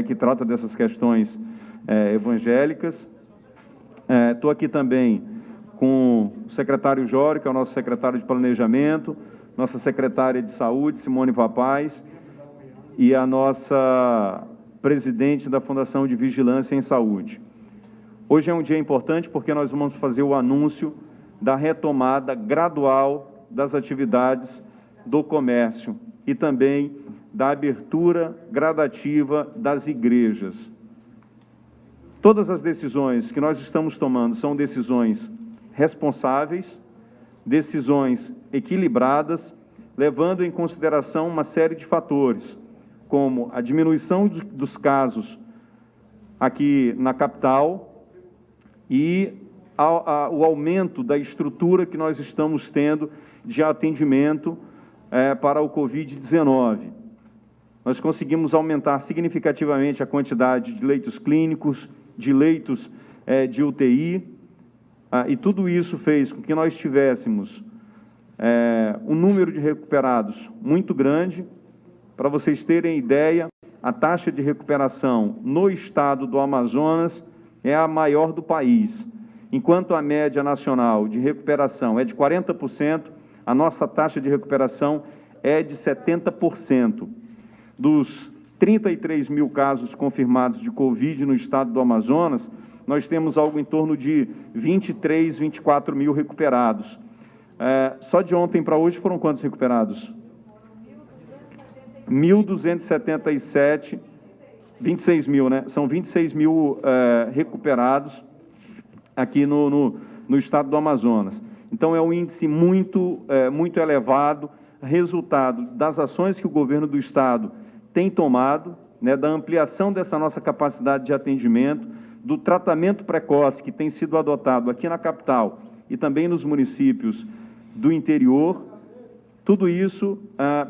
que trata dessas questões evangélicas. Estou aqui também com o secretário Jório, que é o nosso secretário de Planejamento, nossa secretária de Saúde, Simone Vapaz, e a nossa presidente da Fundação de Vigilância em Saúde. Hoje é um dia importante porque nós vamos fazer o anúncio da retomada gradual das atividades do comércio e também da abertura gradativa das igrejas. Todas as decisões que nós estamos tomando são decisões responsáveis, decisões equilibradas, levando em consideração uma série de fatores, como a diminuição dos casos aqui na capital e o aumento da estrutura que nós estamos tendo de atendimento para o Covid-19. Nós conseguimos aumentar significativamente a quantidade de leitos clínicos, de leitos de UTI, e tudo isso fez com que nós tivéssemos um número de recuperados muito grande. Para vocês terem ideia, a taxa de recuperação no estado do Amazonas é a maior do país. Enquanto a média nacional de recuperação é de 40%, a nossa taxa de recuperação é de 70%. Dos 33 mil casos confirmados de Covid no estado do Amazonas, nós temos algo em torno de 23, 24 mil recuperados. Só de ontem para hoje foram quantos recuperados? 1.277, 26 mil, né? São 26 mil recuperados aqui no estado do Amazonas. Então, é um índice muito elevado, resultado das ações que o governo do estado tem tomado, né, da ampliação dessa nossa capacidade de atendimento, do tratamento precoce que tem sido adotado aqui na capital e também nos municípios do interior. Tudo isso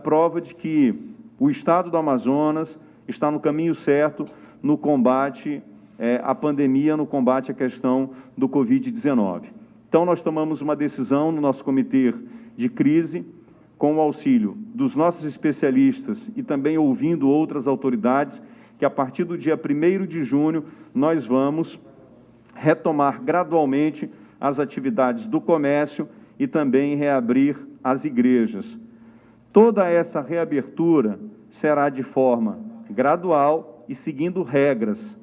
prova de que o estado do Amazonas está no caminho certo no combate à pandemia, no combate à questão do Covid-19. Então, nós tomamos uma decisão no nosso comitê de crise, com o auxílio dos nossos especialistas e também ouvindo outras autoridades, que a partir do dia 1º de junho nós vamos retomar gradualmente as atividades do comércio e também reabrir as igrejas. Toda essa reabertura será de forma gradual e seguindo regras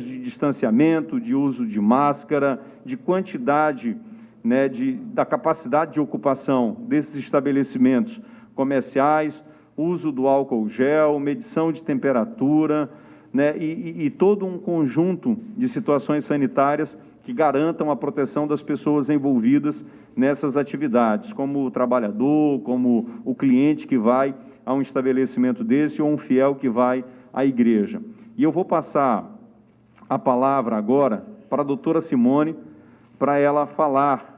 de distanciamento, de uso de máscara, de quantidade, né, da capacidade de ocupação desses estabelecimentos comerciais, uso do álcool gel, medição de temperatura, né, e todo um conjunto de situações sanitárias que garantam a proteção das pessoas envolvidas nessas atividades, como o trabalhador, como o cliente que vai a um estabelecimento desse ou um fiel que vai à igreja. E eu vou passar a palavra agora para a doutora Simone, para ela falar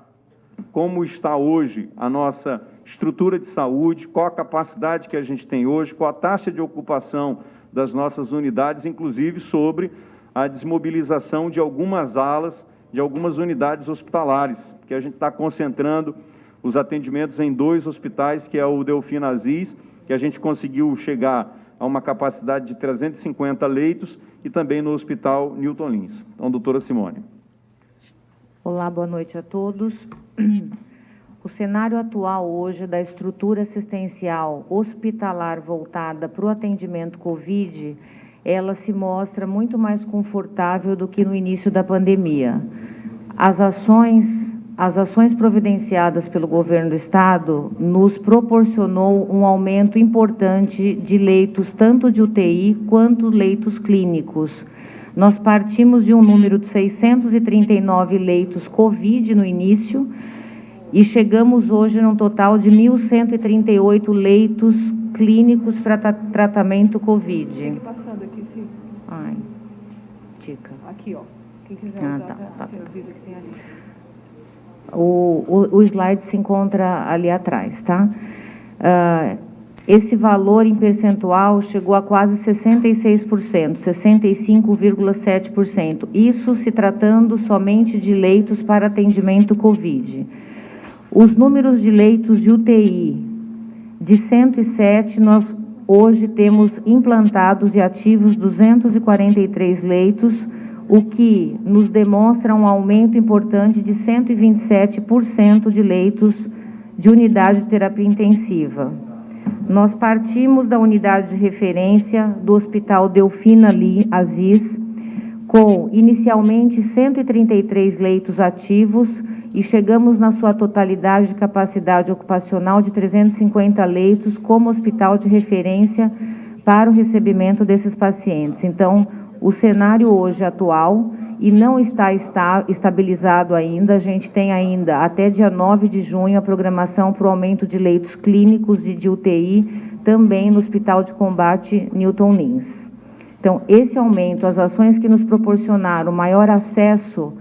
como está hoje a nossa estrutura de saúde, qual a capacidade que a gente tem hoje, qual a taxa de ocupação das nossas unidades, inclusive sobre a desmobilização de algumas alas, de algumas unidades hospitalares, que a gente está concentrando os atendimentos em 2 hospitais, que é o Delfim Aziz, que a gente conseguiu chegar a uma capacidade de 350 leitos, e também no Hospital Newton Lins. Então, doutora Simone. Olá, boa noite a todos. O cenário atual hoje da estrutura assistencial hospitalar voltada para o atendimento COVID, ela se mostra muito mais confortável do que no início da pandemia. As ações providenciadas pelo governo do estado nos proporcionou um aumento importante de leitos, tanto de UTI quanto leitos clínicos. Nós partimos de um número de 639 leitos COVID no início e chegamos hoje num total de 1.138 leitos clínicos para tratamento COVID. Passando aqui, sim. Ai, dica. Aqui, ó. Quem quiser usar, tá. que tem ali. O slide se encontra ali atrás, tá? Esse valor em percentual chegou a quase 66%, 65,7%. Isso se tratando somente de leitos para atendimento COVID. Os números de leitos de UTI, de 107, nós hoje temos implantados e ativos 243 leitos, o que nos demonstra um aumento importante de 127% de leitos de unidade de terapia intensiva. Nós partimos da unidade de referência do Hospital Delfina Aziz, com inicialmente 133 leitos ativos e chegamos na sua totalidade de capacidade ocupacional de 350 leitos como hospital de referência para o recebimento desses pacientes. Então, o cenário hoje atual, e não está estabilizado ainda, a gente tem ainda até dia 9 de junho a programação para o aumento de leitos clínicos e de UTI também no Hospital de Combate Newton Lins. Então, esse aumento, as ações que nos proporcionaram maior acesso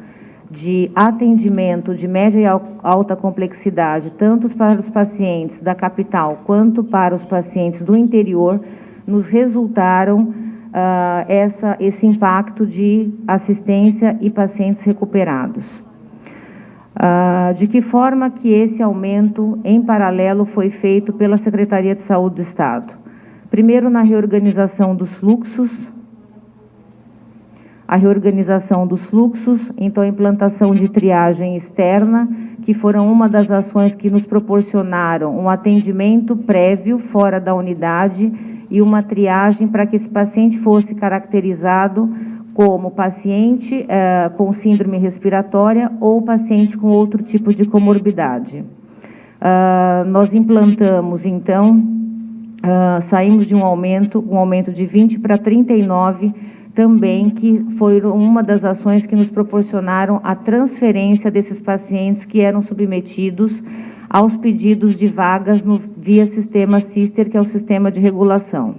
de atendimento de média e alta complexidade, tanto para os pacientes da capital quanto para os pacientes do interior, nos resultaram esse impacto de assistência e pacientes recuperados. De que forma que esse aumento, em paralelo, foi feito pela Secretaria de Saúde do Estado? Primeiro, na reorganização dos fluxos, então a implantação de triagem externa, que foram uma das ações que nos proporcionaram um atendimento prévio fora da unidade e uma triagem para que esse paciente fosse caracterizado como paciente com síndrome respiratória ou paciente com outro tipo de comorbidade. Nós implantamos, então, saímos de um aumento de 20 para 39, também, que foi uma das ações que nos proporcionaram a transferência desses pacientes que eram submetidos aos pedidos de vagas via sistema SISTER, que é o sistema de regulação.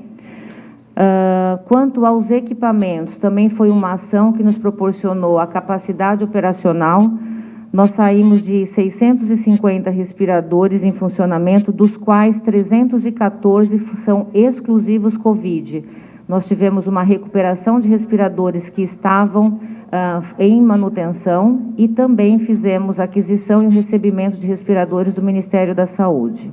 Quanto aos equipamentos, também foi uma ação que nos proporcionou a capacidade operacional. Nós saímos de 650 respiradores em funcionamento, dos quais 314 são exclusivos COVID. Nós tivemos uma recuperação de respiradores que estavam em manutenção e também fizemos aquisição e recebimento de respiradores do Ministério da Saúde.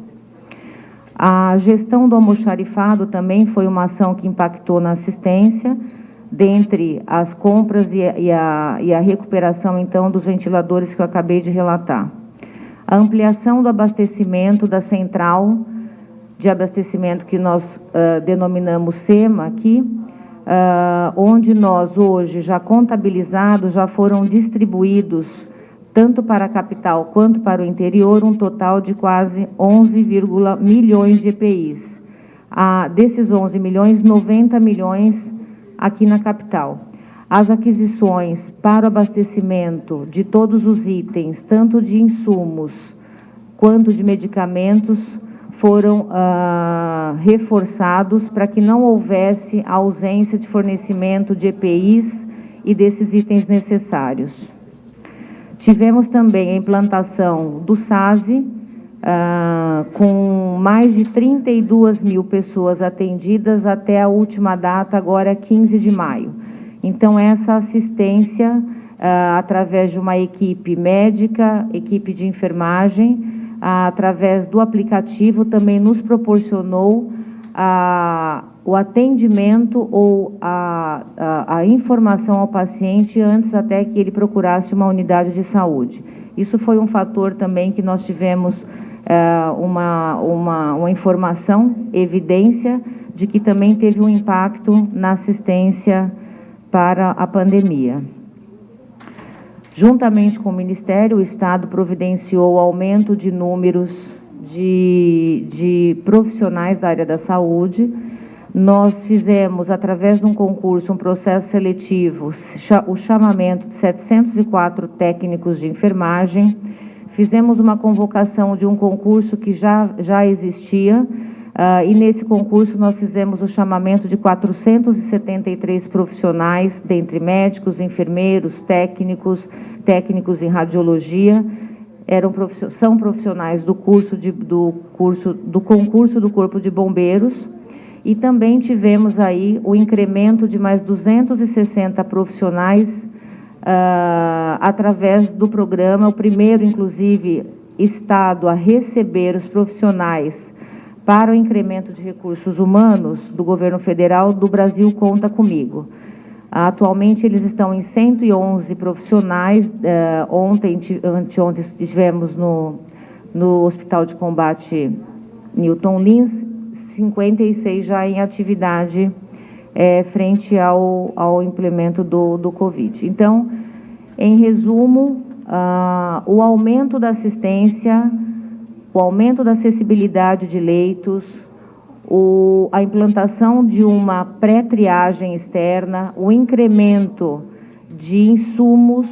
A gestão do almoxarifado também foi uma ação que impactou na assistência, dentre as compras e a recuperação, então, dos ventiladores que eu acabei de relatar. A ampliação do abastecimento da central de abastecimento que nós denominamos SEMA aqui, onde nós hoje, já contabilizados, já foram distribuídos, tanto para a capital quanto para o interior, um total de quase 11 milhões de EPIs. Desses 11 milhões, 90 milhões aqui na capital. As aquisições para o abastecimento de todos os itens, tanto de insumos quanto de medicamentos, foram reforçados para que não houvesse a ausência de fornecimento de EPIs e desses itens necessários. Tivemos também a implantação do SASE, com mais de 32 mil pessoas atendidas até a última data, agora 15 de maio. Então, essa assistência, através de uma equipe médica, equipe de enfermagem, através do aplicativo, também nos proporcionou o atendimento ou a informação ao paciente antes até que ele procurasse uma unidade de saúde. Isso foi um fator também que nós tivemos uma informação, evidência de que também teve um impacto na assistência para a pandemia. Juntamente com o Ministério, o Estado providenciou o aumento de números de profissionais da área da saúde. Nós fizemos, através de um concurso, um processo seletivo, o chamamento de 704 técnicos de enfermagem. Fizemos uma convocação de um concurso que já existia, e nesse concurso nós fizemos o chamamento de 473 profissionais, dentre médicos, enfermeiros, técnicos em radiologia. São profissionais do concurso do Corpo de Bombeiros, e também tivemos aí o incremento de mais 260 profissionais através do programa, o primeiro, inclusive, estado a receber os profissionais Para o incremento de recursos humanos do governo federal, do Brasil Conta Comigo. Atualmente, eles estão em 111 profissionais. Anteontem estivemos no Hospital de Combate Newton Lins, 56 já em atividade frente ao implemento do Covid. Então, em resumo, o aumento da assistência, o aumento da acessibilidade de leitos, a implantação de uma pré-triagem externa, o incremento de insumos,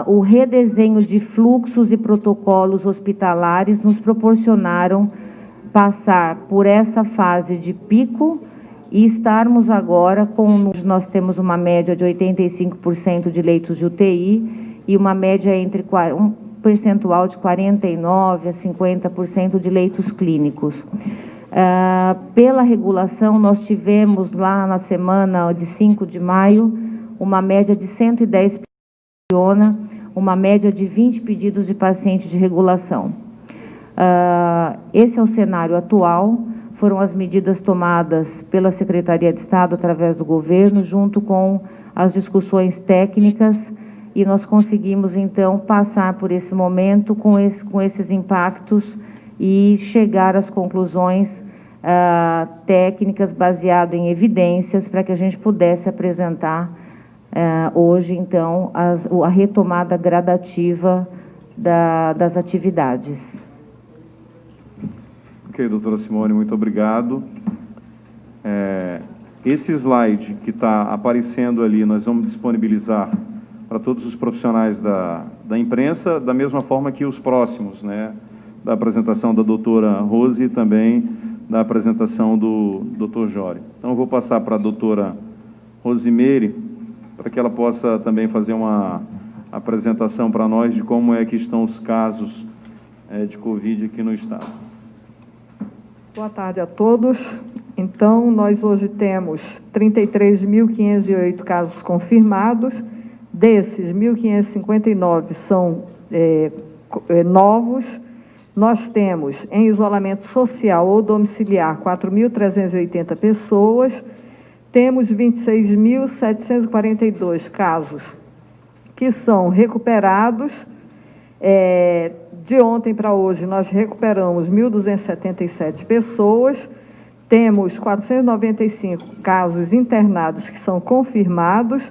o redesenho de fluxos e protocolos hospitalares nos proporcionaram passar por essa fase de pico e estarmos agora nós temos uma média de 85% de leitos de UTI e uma média um percentual de 49% a 50% de leitos clínicos. Pela regulação, nós tivemos lá na semana de 5 de maio, uma média de 110 uma média de 20 pedidos de paciente de regulação. Esse é o cenário atual, foram as medidas tomadas pela Secretaria de Estado através do governo, junto com as discussões técnicas, e nós conseguimos, então, passar por esse momento com esses impactos e chegar às conclusões técnicas baseado em evidências para que a gente pudesse apresentar hoje, então, a retomada gradativa das atividades. Ok, doutora Simone, muito obrigado. Esse slide que está aparecendo ali, nós vamos disponibilizar para todos os profissionais da imprensa, da mesma forma que os próximos, né? Da apresentação da doutora Rose e também da apresentação do doutor Jório. Então, eu vou passar para a doutora Rosimeire, para que ela possa também fazer uma apresentação para nós de como é que estão os casos de Covid aqui no Estado. Boa tarde a todos. Então, nós hoje temos 33.508 casos confirmados. Desses, 1.559 são novos. Nós temos em isolamento social ou domiciliar 4.380 pessoas. Temos 26.742 casos que são recuperados. De ontem para hoje, nós recuperamos 1.277 pessoas. Temos 495 casos internados que são confirmados,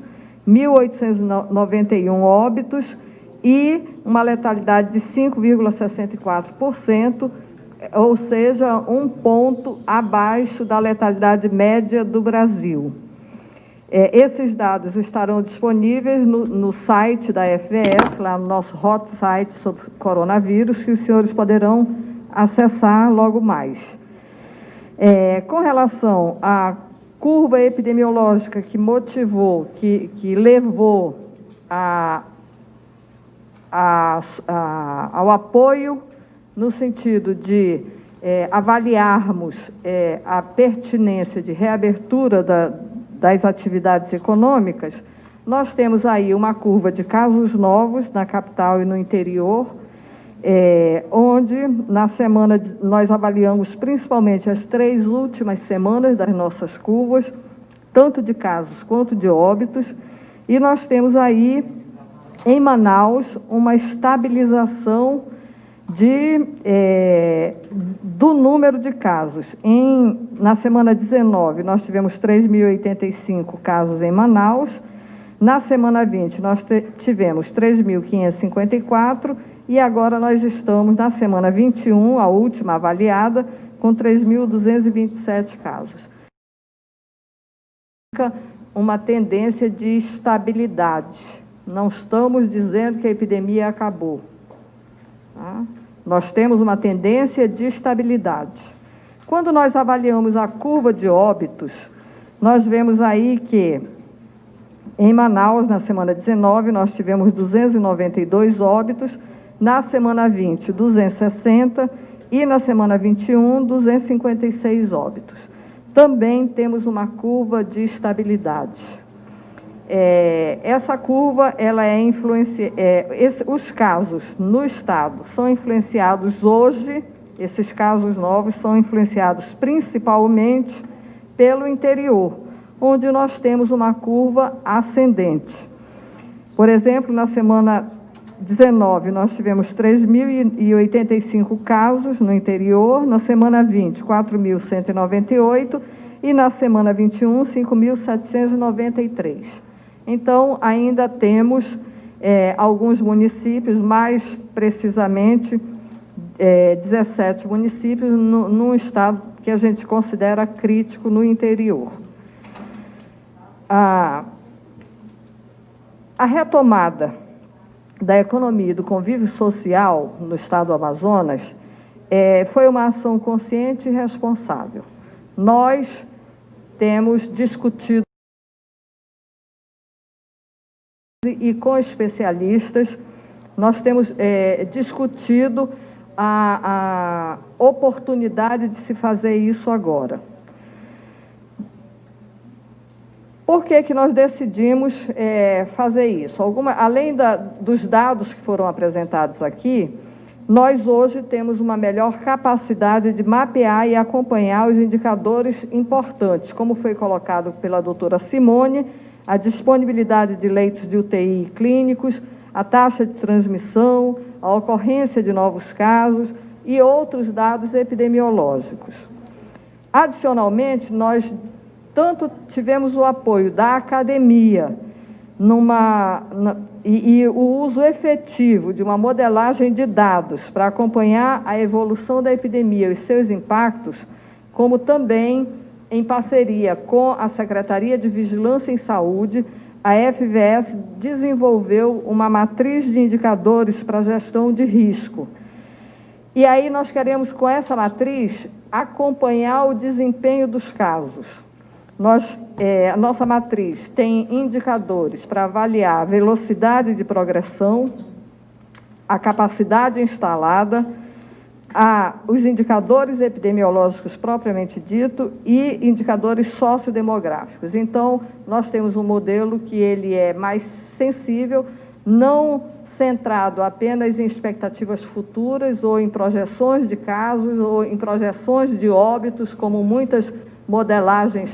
1.891 óbitos e uma letalidade de 5,64%, ou seja, 1 ponto abaixo da letalidade média do Brasil. Esses dados estarão disponíveis no site da FVS, lá no nosso hot site sobre coronavírus, que os senhores poderão acessar logo mais. Com relação à curva epidemiológica que motivou, que levou ao apoio no sentido de avaliarmos a pertinência de reabertura das atividades econômicas, nós temos aí uma curva de casos novos na capital e no interior, onde na semana nós avaliamos principalmente as 3 últimas semanas das nossas curvas, tanto de casos quanto de óbitos, e nós temos aí em Manaus uma estabilização do número de casos. Na semana 19, nós tivemos 3.085 casos em Manaus. Na semana 20, nós tivemos 3.554 e agora nós estamos na semana 21, a última avaliada, com 3.227 casos. Uma tendência de estabilidade. Não estamos dizendo que a epidemia acabou. Tá? Nós temos uma tendência de estabilidade. Quando nós avaliamos a curva de óbitos, nós vemos aí que em Manaus, na semana 19, nós tivemos 292 óbitos, na semana 20, 260 e na semana 21, 256 óbitos. Também temos uma curva de estabilidade. Essa curva, ela os casos no estado são influenciados hoje esses casos novos são influenciados principalmente pelo interior, onde nós temos uma curva ascendente. Por exemplo, na semana 19, nós tivemos 3.085 casos no interior, na semana 20, 4.198 e na semana 21, 5.793. Então, ainda temos alguns municípios, mais precisamente 17 municípios, num estado que a gente considera crítico no interior. A retomada da economia e do convívio social no estado do Amazonas foi uma ação consciente e responsável. Nós temos discutido e com especialistas, nós temos discutido a oportunidade de se fazer isso agora. Por que nós decidimos fazer isso? Além dos dados que foram apresentados aqui, nós hoje temos uma melhor capacidade de mapear e acompanhar os indicadores importantes, como foi colocado pela doutora Simone, a disponibilidade de leitos de UTI clínicos, a taxa de transmissão, a ocorrência de novos casos e outros dados epidemiológicos. Adicionalmente, nós tanto tivemos o apoio da academia e o uso efetivo de uma modelagem de dados para acompanhar a evolução da epidemia e os seus impactos, como também em parceria com a Secretaria de Vigilância em Saúde, a FVS desenvolveu uma matriz de indicadores para a gestão de risco. E aí nós queremos, com essa matriz, acompanhar o desempenho dos casos. A nossa matriz tem indicadores para avaliar a velocidade de progressão, a capacidade instalada, os indicadores epidemiológicos propriamente dito e indicadores sociodemográficos. Então, nós temos um modelo que ele é mais sensível, não centrado apenas em expectativas futuras ou em projeções de casos ou em projeções de óbitos, como muitas modelagens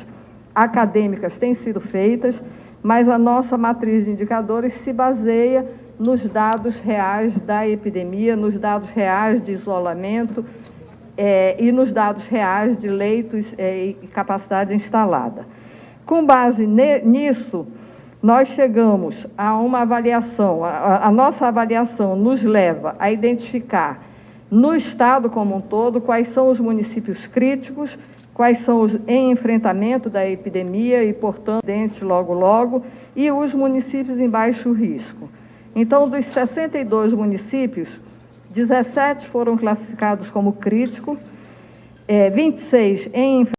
acadêmicas têm sido feitas, mas a nossa matriz de indicadores se baseia nos dados reais da epidemia, nos dados reais de isolamento e nos dados reais de leitos e capacidade instalada. Com base nisso, nós chegamos a uma avaliação, a nossa avaliação nos leva a identificar no estado como um todo quais são os municípios críticos, quais são os em enfrentamento da epidemia e, portanto, logo, e os municípios em baixo risco. Então, dos 62 municípios, 17 foram classificados como críticos, 26 em enfrentamento.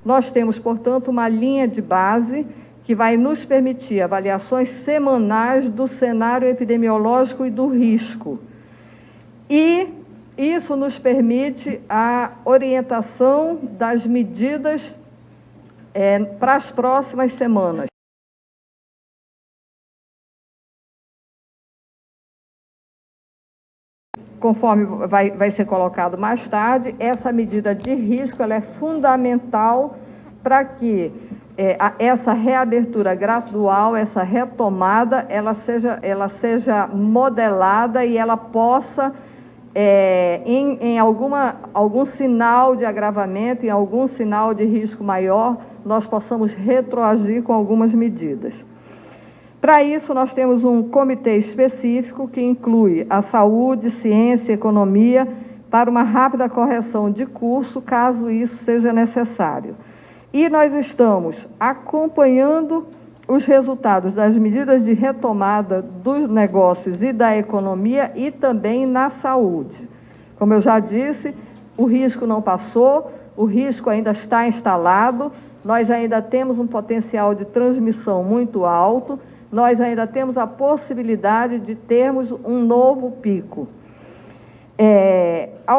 Nós temos, portanto, uma linha de base que vai nos permitir avaliações semanais do cenário epidemiológico e do risco. E isso nos permite a orientação das medidas para as próximas semanas. Conforme vai ser colocado mais tarde, essa medida de risco ela é fundamental para que essa reabertura gradual, essa retomada, ela seja modelada e ela possa, em algum sinal de agravamento, em algum sinal de risco maior, nós possamos retroagir com algumas medidas. Para isso, nós temos um comitê específico que inclui a saúde, ciência e economia para uma rápida correção de curso, caso isso seja necessário. E nós estamos acompanhando os resultados das medidas de retomada dos negócios e da economia e também na saúde. Como eu já disse, o risco não passou, o risco ainda está instalado, nós ainda temos um potencial de transmissão muito alto, nós ainda temos a possibilidade de termos um novo pico. A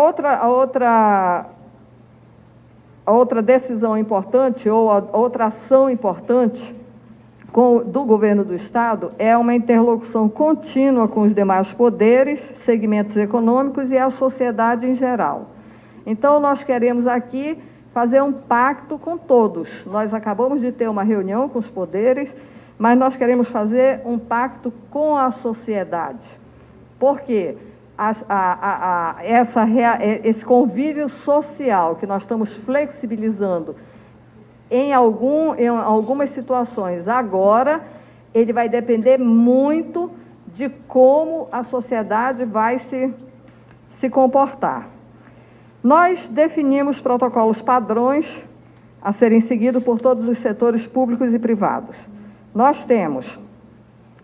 outra decisão importante, ou a outra ação importante, do governo do Estado é uma interlocução contínua com os demais poderes, segmentos econômicos e a sociedade em geral. Então, nós queremos aqui fazer um pacto com todos. Nós acabamos de ter uma reunião com os poderes, mas nós queremos fazer um pacto com a sociedade. Por quê? Esse convívio social que nós estamos flexibilizando em algumas situações agora, ele vai depender muito de como a sociedade vai se comportar. Nós definimos protocolos padrões a serem seguidos por todos os setores públicos e privados. Nós temos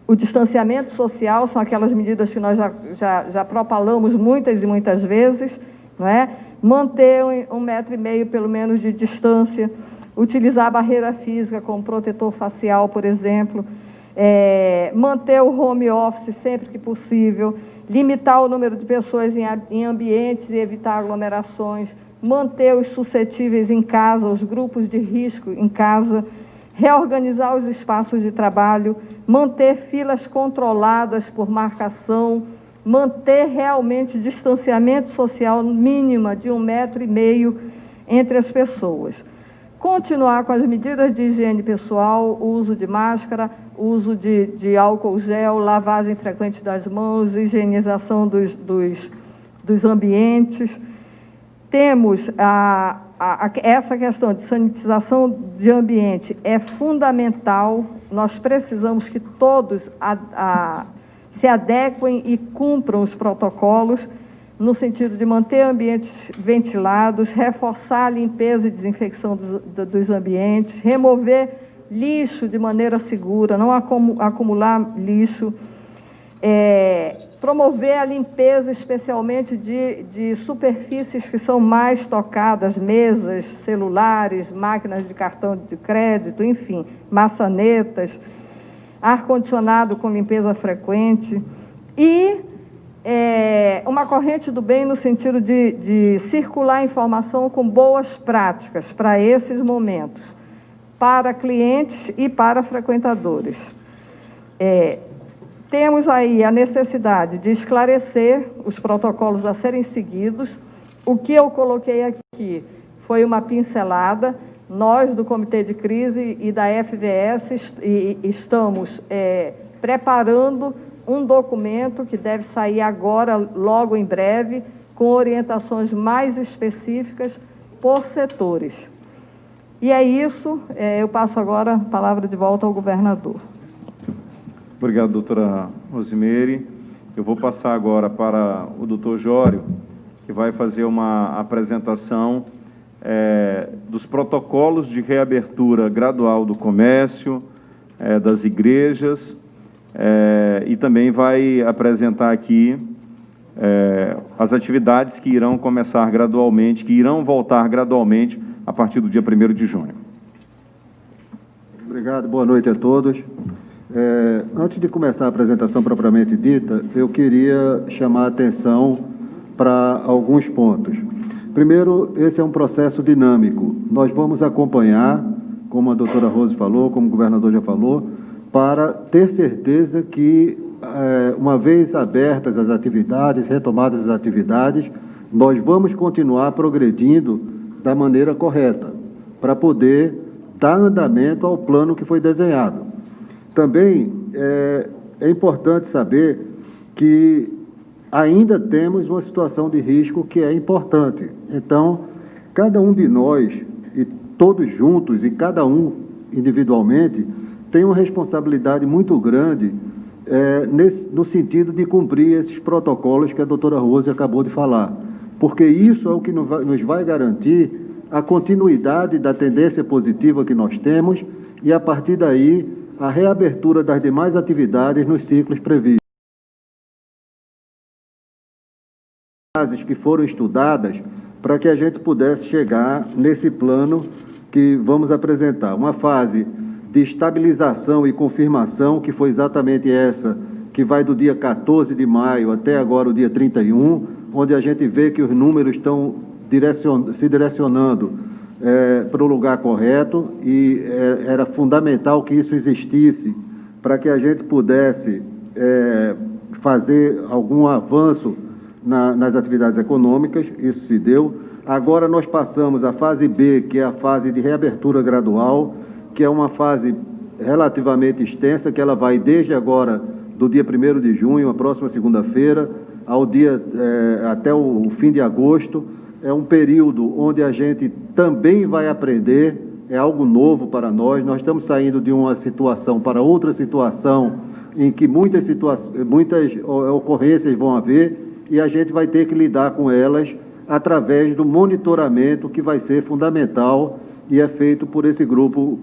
o distanciamento social, são aquelas medidas que nós já propalamos muitas e muitas vezes, não é? Manter 1,5 metro pelo menos de distância, utilizar a barreira física como protetor facial, por exemplo, manter o home office sempre que possível, limitar o número de pessoas em ambientes e evitar aglomerações, manter os suscetíveis em casa, os grupos de risco em casa, reorganizar os espaços de trabalho, manter filas controladas por marcação, manter realmente distanciamento social mínima de 1,5 metro entre as pessoas. Continuar com as medidas de higiene pessoal, o uso de máscara, o uso de álcool gel, lavagem frequente das mãos, higienização dos ambientes. Temos essa questão de sanitização de ambiente é fundamental. Nós precisamos que todos se adequem e cumpram os protocolos, no sentido de manter ambientes ventilados, reforçar a limpeza e desinfecção dos ambientes, remover lixo de maneira segura, não acumular lixo, promover a limpeza especialmente de superfícies que são mais tocadas, mesas, celulares, máquinas de cartão de crédito, enfim, maçanetas, ar-condicionado com limpeza frequente e uma corrente do bem no sentido de circular informação com boas práticas para esses momentos, para clientes e para frequentadores. Temos aí a necessidade de esclarecer os protocolos a serem seguidos. O que eu coloquei aqui foi uma pincelada. Nós, do Comitê de Crise e da FVS, estamos preparando um documento que deve sair agora, logo em breve, com orientações mais específicas por setores. E é isso, eu passo agora a palavra de volta ao governador. Obrigado, doutora Rosimeire. Eu vou passar agora para o doutor Jório, que vai fazer uma apresentação dos protocolos de reabertura gradual do comércio, das igrejas, e também vai apresentar aqui as atividades que irão começar gradualmente, que irão voltar gradualmente a partir do dia 1º de junho. Obrigado, boa noite a todos. Antes de começar a apresentação propriamente dita, eu queria chamar a atenção para alguns pontos. Primeiro, esse é um processo dinâmico. Nós vamos acompanhar, como a doutora Rose falou, como o governador já falou, para ter certeza que, uma vez abertas as atividades, retomadas as atividades, nós vamos continuar progredindo da maneira correta, para poder dar andamento ao plano que foi desenhado. Também é importante saber que ainda temos uma situação de risco que é importante. Então, cada um de nós, e todos juntos, e cada um individualmente, tem uma responsabilidade muito grande no sentido de cumprir esses protocolos que a doutora Rose acabou de falar, porque isso é o que nos vai garantir a continuidade da tendência positiva que nós temos e, a partir daí, a reabertura das demais atividades nos ciclos previstos. Fases que foram estudadas para que a gente pudesse chegar nesse plano que vamos apresentar. Uma fase de estabilização e confirmação, que foi exatamente essa, que vai do dia 14 de maio até agora o dia 31, onde a gente vê que os números estão se direcionando para o lugar correto e era fundamental que isso existisse para que a gente pudesse fazer algum avanço nas atividades econômicas. Isso se deu. Agora nós passamos à fase B, que é a fase de reabertura gradual, que é uma fase relativamente extensa, que ela vai desde agora, do dia 1º de junho, a próxima segunda-feira, até o fim de agosto. É um período onde a gente também vai aprender, é algo novo para nós. Nós estamos saindo de uma situação para outra situação, em que muitas ocorrências vão haver, e a gente vai ter que lidar com elas através do monitoramento, que vai ser fundamental e é feito por esse grupo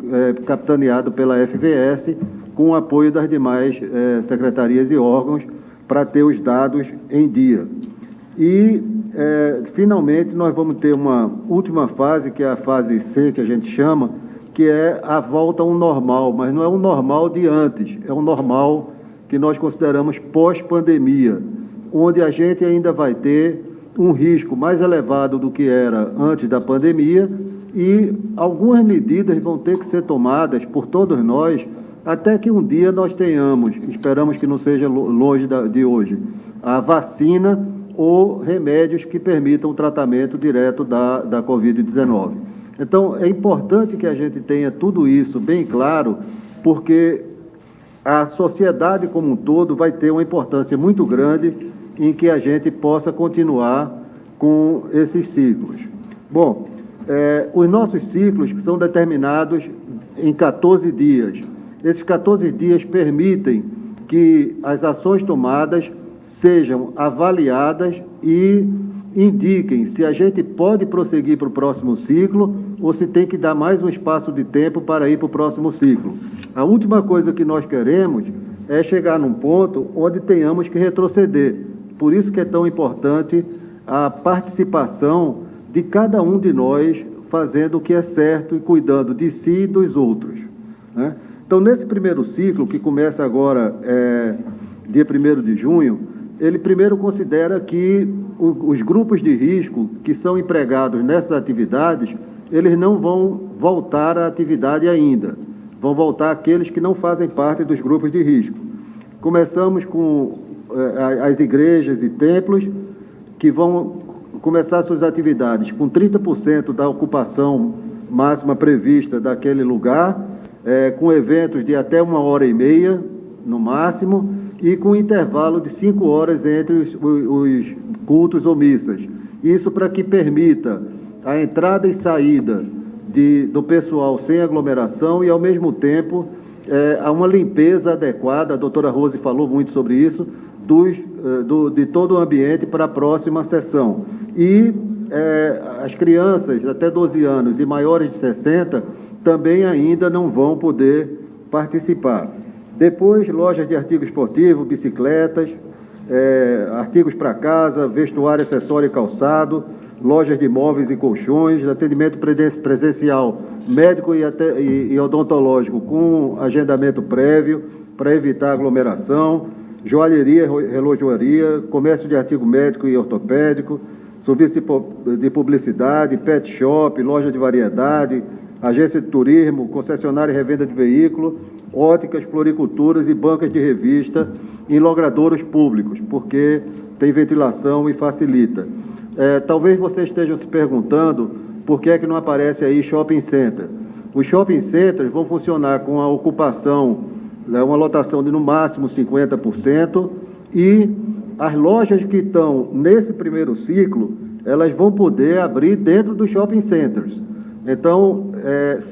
capitaneado pela FVS, com o apoio das demais secretarias e órgãos, para ter os dados em dia. E, finalmente, nós vamos ter uma última fase, que é a fase C, que a gente chama, que é a volta ao normal, mas não é um normal de antes, é um normal que nós consideramos pós-pandemia, onde a gente ainda vai ter um risco mais elevado do que era antes da pandemia, e algumas medidas vão ter que ser tomadas por todos nós, até que um dia nós tenhamos, esperamos que não seja longe de hoje, a vacina ou remédios que permitam o tratamento direto da Covid-19. Então, é importante que a gente tenha tudo isso bem claro, porque a sociedade como um todo vai ter uma importância muito grande em que a gente possa continuar com esses ciclos. Bom, os nossos ciclos são determinados em 14 dias. Esses 14 dias permitem que as ações tomadas sejam avaliadas e indiquem se a gente pode prosseguir para o próximo ciclo ou se tem que dar mais um espaço de tempo para ir para o próximo ciclo. A última coisa que nós queremos é chegar num ponto onde tenhamos que retroceder. Por isso que é tão importante a participação de cada um de nós fazendo o que é certo e cuidando de si e dos outros, né? Então, nesse primeiro ciclo, que começa agora, dia 1º de junho, ele primeiro considera que os grupos de risco que são empregados nessas atividades, eles não vão voltar à atividade ainda. Vão voltar aqueles que não fazem parte dos grupos de risco. Começamos com as igrejas e templos, que vão começar suas atividades com 30% da ocupação máxima prevista daquele lugar, com eventos de até 1h30, no máximo, e com intervalo de 5 horas entre os cultos ou missas. Isso para que permita a entrada e saída do pessoal sem aglomeração e, ao mesmo tempo, a uma limpeza adequada. A doutora Rose falou muito sobre isso, de todo o ambiente para a próxima sessão. E as crianças até 12 anos e maiores de 60 também ainda não vão poder participar. Depois, lojas de artigos esportivos, bicicletas, artigos para casa, vestuário, acessório e calçado, lojas de móveis e colchões, atendimento presencial, médico e odontológico com agendamento prévio para evitar aglomeração, joalheria, relojoaria, comércio de artigo médico e ortopédico, serviço de publicidade, pet shop, loja de variedade, agência de turismo, concessionária e revenda de veículo, óticas, floriculturas e bancas de revista em logradouros públicos, porque tem ventilação e facilita. Talvez vocês estejam se perguntando por que é que não aparece aí shopping center. Os shopping centers vão funcionar com a ocupação, uma lotação de no máximo 50%, e as lojas que estão nesse primeiro ciclo, elas vão poder abrir dentro dos shopping centers. Então,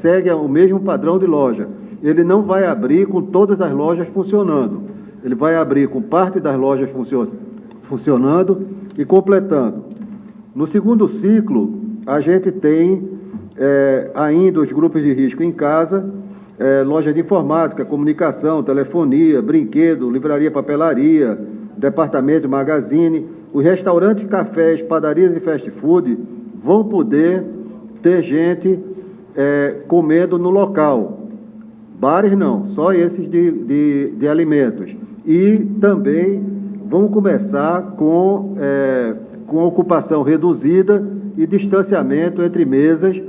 segue o mesmo padrão de loja. Ele não vai abrir com todas as lojas funcionando. Ele vai abrir com parte das lojas funcionando e completando. No segundo ciclo, a gente tem ainda os grupos de risco em casa, loja de informática, comunicação, telefonia, brinquedo, livraria, papelaria, departamento de magazine. Os restaurantes, cafés, padarias e fast food vão poder ter gente comendo no local. Bares não, só esses de alimentos. E também vamos começar com ocupação reduzida e distanciamento entre mesas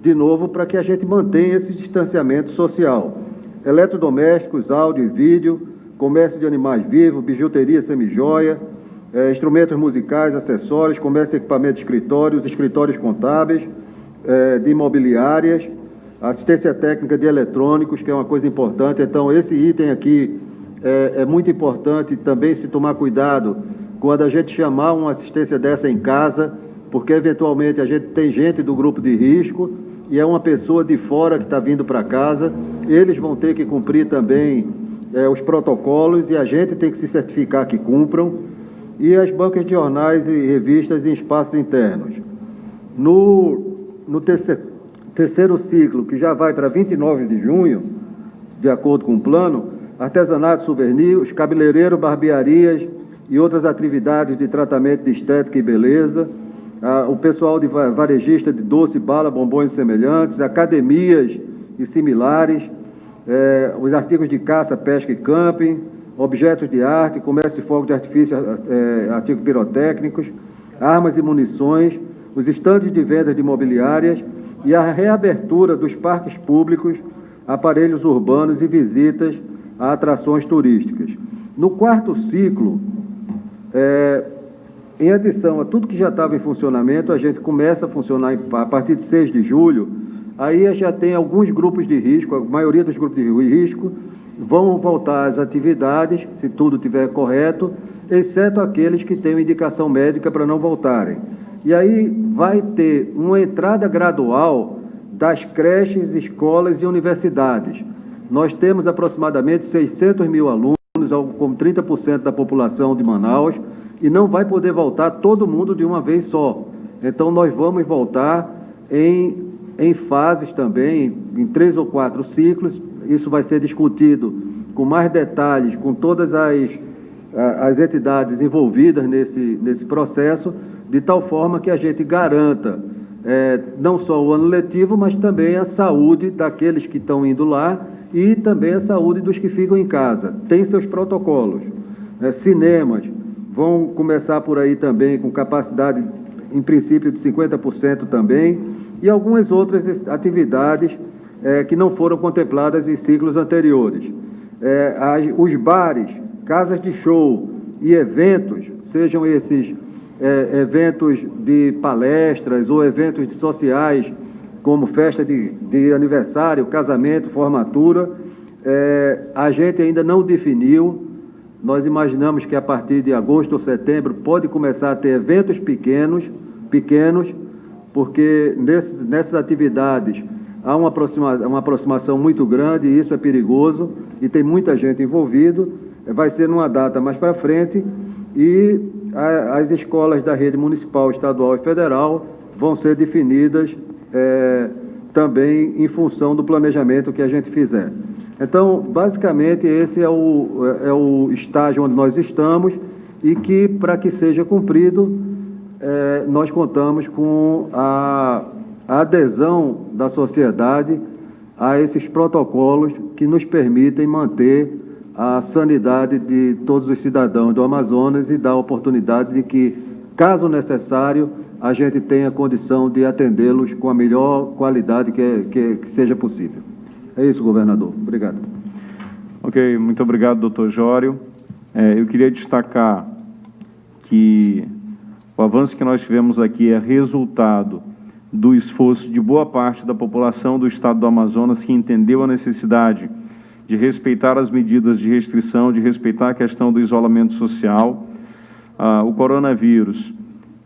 de novo, para que a gente mantenha esse distanciamento social. Eletrodomésticos, áudio e vídeo, comércio de animais vivos, bijuteria semijoia, instrumentos musicais, acessórios, comércio de equipamentos de escritórios, escritórios contábeis, de imobiliárias, assistência técnica de eletrônicos, que é uma coisa importante. Então, esse item aqui é muito importante também se tomar cuidado quando a gente chamar uma assistência dessa em casa, porque eventualmente a gente tem gente do grupo de risco e é uma pessoa de fora que está vindo para casa, eles vão ter que cumprir também os protocolos e a gente tem que se certificar que cumpram, e as bancas de jornais e revistas em espaços internos. No terceiro ciclo, que já vai para 29 de junho, de acordo com o plano, artesanato, souvenirs, cabeleireiro, barbearias e outras atividades de tratamento de estética e beleza, o pessoal de varejista de doce, bala, bombons e semelhantes, academias e similares, os artigos de caça, pesca e camping, objetos de arte, comércio de fogo de artifício, artigos pirotécnicos, armas e munições, os estandes de vendas de imobiliárias e a reabertura dos parques públicos, aparelhos urbanos e visitas a atrações turísticas. No quarto ciclo, em adição a tudo que já estava em funcionamento, a gente começa a funcionar a partir de 6 de julho, aí já tem alguns grupos de risco, a maioria dos grupos de risco vão voltar às atividades, se tudo estiver correto, exceto aqueles que têm indicação médica para não voltarem. E aí vai ter uma entrada gradual das creches, escolas e universidades. Nós temos aproximadamente 600 mil alunos, algo como 30% da população de Manaus, e não vai poder voltar todo mundo de uma vez só. Então, nós vamos voltar em fases também, em 3 ou 4 ciclos. Isso vai ser discutido com mais detalhes com todas as entidades envolvidas nesse processo, de tal forma que a gente garanta não só o ano letivo, mas também a saúde daqueles que estão indo lá e também a saúde dos que ficam em casa. Tem seus protocolos. Cinemas vão começar por aí também com capacidade, em princípio, de 50% também, e algumas outras atividades que não foram contempladas em ciclos anteriores. Os bares, casas de show e eventos, sejam esses eventos de palestras ou eventos sociais, como festa de aniversário, casamento, formatura, a gente ainda não definiu. Nós imaginamos que a partir de agosto ou setembro pode começar a ter eventos pequenos, porque nessas atividades há uma aproximação muito grande e isso é perigoso e tem muita gente envolvida. Vai ser numa data mais para frente e as escolas da rede municipal, estadual e federal vão ser definidas também em função do planejamento que a gente fizer. Então, basicamente, esse é o estágio onde nós estamos e que, para que seja cumprido, nós contamos com a adesão da sociedade a esses protocolos que nos permitem manter a sanidade de todos os cidadãos do Amazonas e dar a oportunidade de que, caso necessário, a gente tenha condição de atendê-los com a melhor qualidade que seja possível. É isso, governador. Obrigado. Ok, muito obrigado, doutor Jório. Eu queria destacar que o avanço que nós tivemos aqui é resultado do esforço de boa parte da população do estado do Amazonas, que entendeu a necessidade de respeitar as medidas de restrição, de respeitar a questão do isolamento social. O coronavírus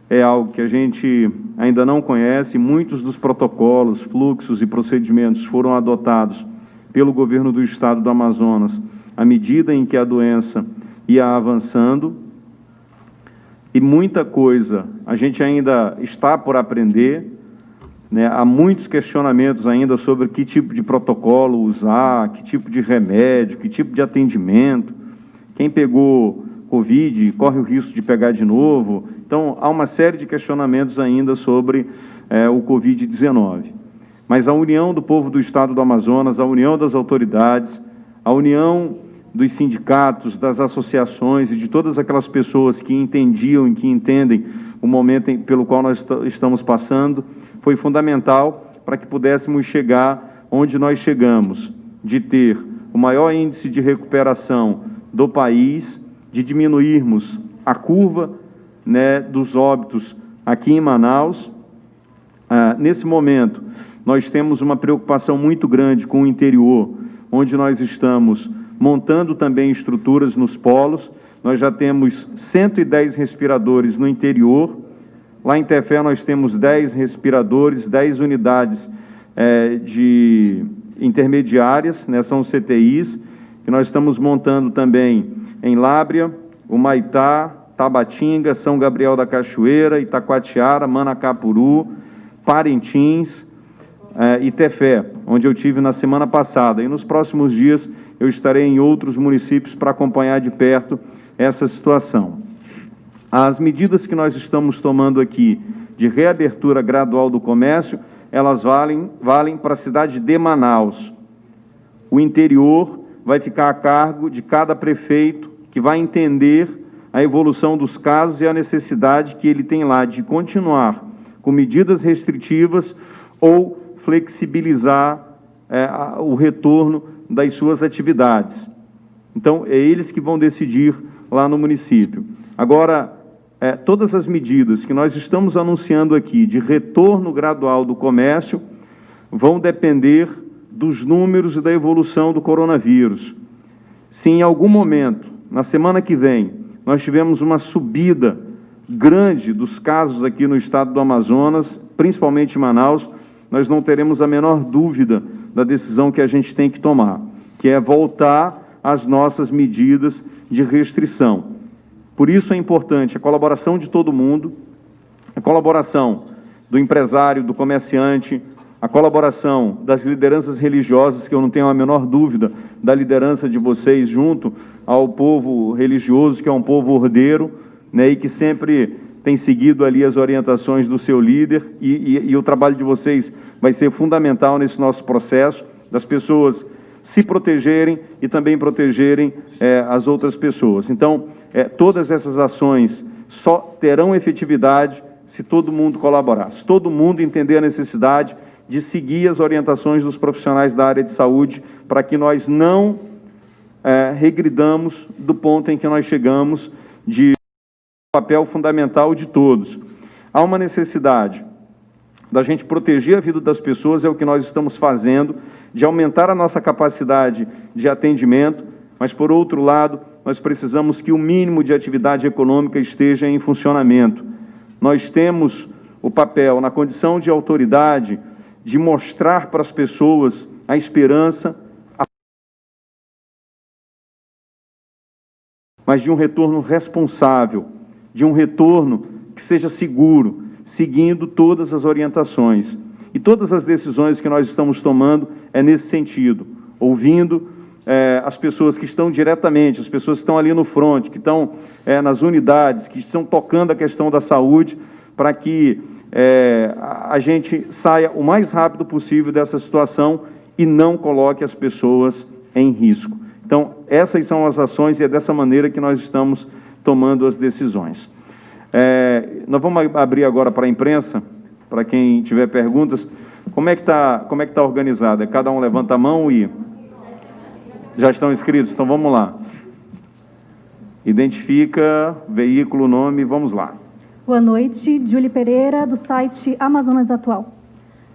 é algo que a gente ainda não conhece. Muitos dos protocolos, fluxos e procedimentos foram adotados pelo governo do estado do Amazonas à medida em que a doença ia avançando, e muita coisa a gente ainda está por aprender, né? Há muitos questionamentos ainda sobre que tipo de protocolo usar, que tipo de remédio, que tipo de atendimento. Quem pegou Covid corre o risco de pegar de novo. Então, há uma série de questionamentos ainda sobre o Covid-19. Mas a união do povo do estado do Amazonas, a união das autoridades, a união dos sindicatos, das associações e de todas aquelas pessoas que entendiam e que entendem o momento pelo qual nós estamos passando, foi fundamental para que pudéssemos chegar onde nós chegamos, de ter o maior índice de recuperação do país, de diminuirmos a curva, né, dos óbitos aqui em Manaus. Nesse momento, nós temos uma preocupação muito grande com o interior, onde nós estamos montando também estruturas nos polos. Nós já temos 110 respiradores no interior. Lá em Tefé nós temos 10 respiradores, 10 unidades de intermediárias, né, são CTIs, que nós estamos montando também em Lábrea, Humaitá, Tabatinga, São Gabriel da Cachoeira, Itacoatiara, Manacapuru, Parintins e Tefé, onde eu tive na semana passada. E nos próximos dias eu estarei em outros municípios para acompanhar de perto essa situação. As medidas que nós estamos tomando aqui de reabertura gradual do comércio, elas valem para a cidade de Manaus. O interior vai ficar a cargo de cada prefeito, que vai entender a evolução dos casos e a necessidade que ele tem lá de continuar com medidas restritivas ou flexibilizar o retorno das suas atividades. Então, é eles que vão decidir lá no município. Agora, todas as medidas que nós estamos anunciando aqui de retorno gradual do comércio vão depender dos números e da evolução do coronavírus. Se em algum momento, na semana que vem, nós tivemos uma subida grande dos casos aqui no estado do Amazonas, principalmente em Manaus, nós não teremos a menor dúvida da decisão que a gente tem que tomar, que é voltar às nossas medidas de restrição. Por isso é importante a colaboração de todo mundo, a colaboração do empresário, do comerciante, a colaboração das lideranças religiosas, que eu não tenho a menor dúvida da liderança de vocês junto ao povo religioso, que é um povo ordeiro, né, e que sempre tem seguido ali as orientações do seu líder, e o trabalho de vocês vai ser fundamental nesse nosso processo, das pessoas se protegerem e também protegerem as outras pessoas. Então, todas essas ações só terão efetividade se todo mundo colaborar, se todo mundo entender a necessidade de seguir as orientações dos profissionais da área de saúde, para que nós não regridamos do ponto em que nós chegamos, de papel fundamental de todos. Há uma necessidade da gente proteger a vida das pessoas, é o que nós estamos fazendo, de aumentar a nossa capacidade de atendimento, mas, por outro lado, nós precisamos que o mínimo de atividade econômica esteja em funcionamento. Nós temos o papel, na condição de autoridade, de mostrar para as pessoas a esperança, mas de um retorno responsável, de um retorno que seja seguro, seguindo todas as orientações. E todas as decisões que nós estamos tomando é nesse sentido, ouvindo as pessoas que estão diretamente, as pessoas que estão ali no front, que estão nas unidades, que estão tocando a questão da saúde, para que a gente saia o mais rápido possível dessa situação e não coloque as pessoas em risco. Então, essas são as ações e é dessa maneira que nós estamos tomando as decisões. Nós vamos abrir agora para a imprensa, para quem tiver perguntas. Como é que tá organizado? Cada um levanta a mão e... Já estão inscritos? Então vamos lá. Identifica, veículo, nome, vamos lá. Boa noite, Júlia Pereira, do site Amazonas Atual.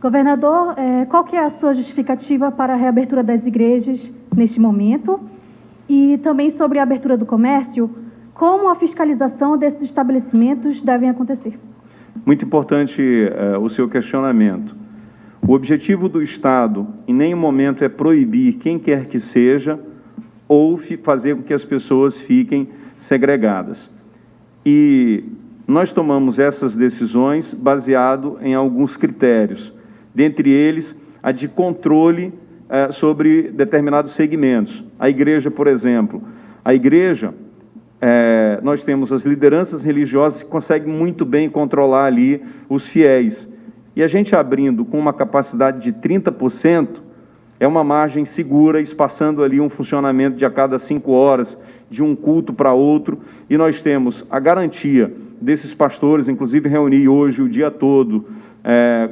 Governador, qual que é a sua justificativa para a reabertura das igrejas neste momento? E também sobre a abertura do comércio, como a fiscalização desses estabelecimentos devem acontecer? Muito importante o seu questionamento. O objetivo do Estado, em nenhum momento, é proibir quem quer que seja ou fazer com que as pessoas fiquem segregadas. E nós tomamos essas decisões baseado em alguns critérios, dentre eles a de controle sobre determinados segmentos. A igreja, por exemplo, nós temos as lideranças religiosas que conseguem muito bem controlar ali os fiéis. E a gente abrindo com uma capacidade de 30%, é uma margem segura, espaçando ali um funcionamento de a cada 5 horas, de um culto para outro, e nós temos a garantia desses pastores, inclusive reuni hoje o dia todo